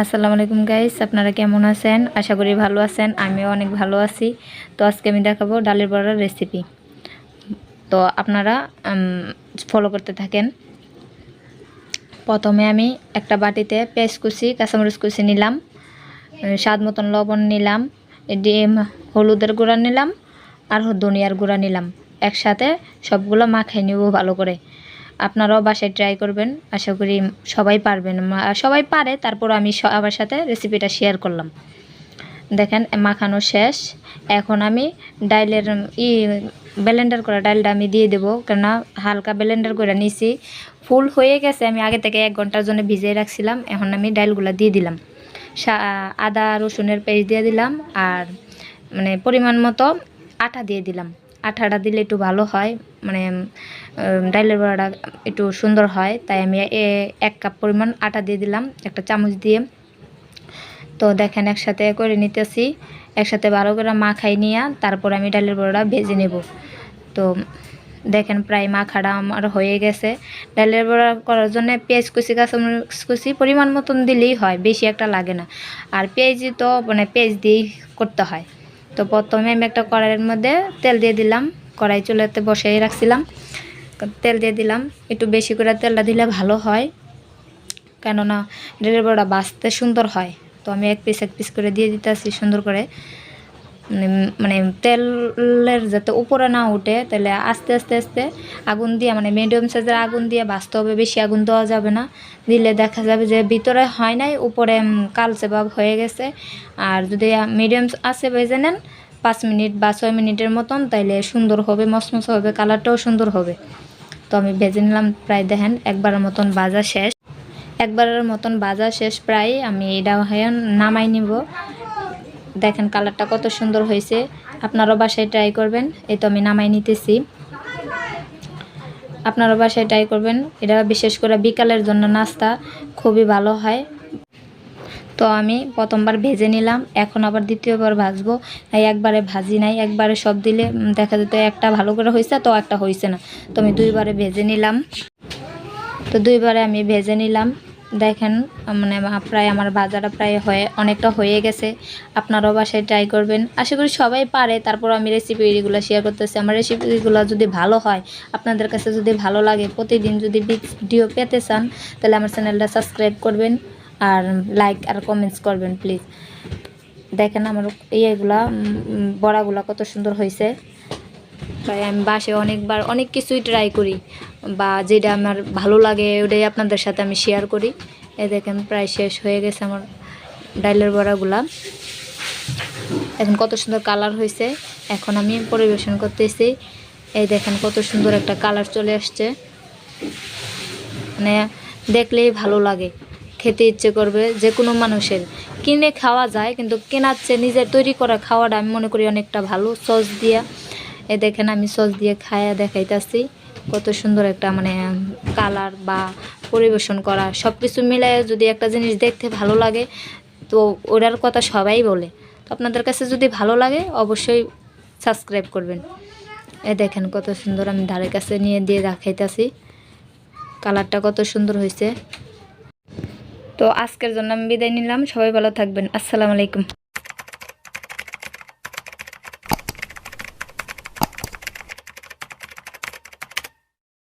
আসসালামু আলাইকুম গাইস, আপনারা কেমন আছেন? আশা করি ভালো আছেন। আমিও অনেক ভালো আছি। তো আজকে আমি দেখাবো ডালের বড়ার রেসিপি। তো আপনারা ফলো করতে থাকেন। প্রথমে আমি একটা বাটিতে পেঁয়াজ কুচি, কাঁচামরিচ কুচি নিলাম, স্বাদ মতন লবণ নিলাম, ডিম হলুদের গুঁড়া নিলাম আর ধনিয়ার গুঁড়া নিলাম। একসাথে সবগুলো মাখাই নেব ভালো করে। আপনারাও বাসায় ট্রাই করবেন, আশা করি সবাই পারবেন। সবাই পারে, তারপর আমি সবার সাথে রেসিপিটা শেয়ার করলাম। দেখেন মাখানো শেষ। এখন আমি ডাইলের ব্লেন্ডার করা ডালটা আমি দিয়ে দেবো, কেননা হালকা ব্লেন্ডার করে নিছি, ফুল হয়ে গেছে। আমি আগে থেকে 1 ঘন্টার জন্য ভিজিয়ে রাখছিলাম। এখন আমি ডালগুলো দিয়ে দিলাম, আদা রসুনের পেস্ট দিয়ে দিলাম, আর পরিমাণ মতো আটা দিয়ে দিলাম। আটাটা দিলে একটু ভালো হয়, ডালের বড়াটা একটু সুন্দর হয়। তাই আমি 1 কাপ পরিমাণ আটা দিয়ে দিলাম, একটা চামচ দিয়ে। তো দেখেন একসাথে করে নিতেছি, একসাথে ভালো করে মাখাই নিয়ে তারপর আমি ডালের বড়াটা ভেজে নেব। তো দেখেন প্রায় মাখাটা আমার হয়ে গেছে। ডালের বড়া করার জন্য পেঁয়াজ কুচি, কাঁচামরিচ কুচি পরিমাণ মতন দিলেই হয়, বেশি একটা লাগে না। আর পেঁয়াজি তো পেঁয়াজ দিয়েই করতে হয়। তো প্রথমে আমি একটা কড়াইয়ের মধ্যে তেল দিয়ে দিলাম, কড়াই চুলাতে বসিয়ে রাখছিলাম। তেল দিয়ে দিলাম, একটু বেশি করে তেলটা দিলে ভালো হয়, কেননা ডালের বড়া ভাজতে সুন্দর হয়। তো আমি এক পিস করে দিয়ে দিতেছি সুন্দর করে, তেলের যাতে উপরে না উঠে, তাহলে আস্তে আস্তে আস্তে আগুন দিয়ে মিডিয়াম সাইজের আগুন দিয়ে ভাজতে হবে। বেশি আগুন দেওয়া যাবে না, দিলে দেখা যাবে যে ভিতরে হয় নাই, উপরে কালচে ভাব হয়ে গেছে। আর যদি মিডিয়াম আছে ভেজে নেন 5 মিনিট বা 6 মিনিটের মতন, তাইলে সুন্দর হবে, মসমস হবে, কালারটাও সুন্দর হবে। তো আমি ভেজে নিলাম প্রায়, দেখেন একবারের মতন ভাজা শেষ প্রায়। আমি এটা হয়ে নামাই নিব। দেখেন কালারটা কত সুন্দর হয়েছে, আপনারাও বাসায় ট্রাই করবেন। এই তো আমি নামাই নিতেছি, আপনারাও বাসায় ট্রাই করবেন। এটা বিশেষ করে বিকালের জন্য নাস্তা খুবই ভালো হয়। তো আমি প্রথমবার ভেজে নিলাম, এখন আবার দ্বিতীয়বার ভাজবো। তাই একবারে ভাজি নাই, একবারে সব দিলে দেখা যেত একটা ভালো করে হয়েছে, তো একটা হয়েছে না। তো আমি 2বারে ভেজে নিলাম। তো 2বারে আমি ভেজে নিলাম। দেখেন প্রায় আমার ভাজাটা প্রায় অনেকটা হয়ে গেছে। আপনারাও বাসায় ট্রাই করবেন, আশা করি সবাই পারে। তারপর আমি রেসিপিগুলো শেয়ার করতেছি। আমার রেসিপিগুলো যদি ভালো হয়, আপনাদের কাছে যদি ভালো লাগে, প্রতিদিন যদি ভিডিও পেতে চান, তাহলে আমার চ্যানেলটা সাবস্ক্রাইব করবেন আর লাইক আর কমেন্টস করবেন প্লিজ। দেখেন আমার বড়াগুলা কত সুন্দর হয়েছে। প্রায় আমি বাসে অনেক কিছুই ট্রাই করি, বা যেটা আমার ভালো লাগে ওটাই আপনাদের সাথে আমি শেয়ার করি। এই দেখেন প্রায় শেষ হয়ে গেছে আমার ডালের বড়াগুলা। এখন কত সুন্দর কালার হয়েছে। এখন আমি পরিবেশন করতেছি। এই দেখেন কত সুন্দর একটা কালার চলে আসছে, দেখলেই ভালো লাগে, খেতে ইচ্ছে করবে যে কোনো মানুষের। কিনে খাওয়া যায়, কিন্তু কেনার চেয়ে নিজের তৈরি করা খাওয়াটা আমি মনে করি অনেকটা ভালো, সস দিয়া। দেখেন আমি সস দিয়ে খায়া দেখাইতেছি, কত সুন্দর একটা কালার বা পরিবেশন করা সব কিছু মিলাই যদি একটা জিনিস দেখতে ভালো লাগে, তো ওটার কথা সবাই বলে। তো আপনাদের কাছে যদি ভালো লাগে অবশ্যই সাবস্ক্রাইব করবেন। দেখেন কত সুন্দর, আমি ধারে কাছে নিয়ে দিয়ে দেখাইতেছি, কালারটা কত সুন্দর হয়েছে। তো আজকের জন্য আমি বিদায় নিলাম, সবাই ভালো থাকবেন। আসসালামু আলাইকুম।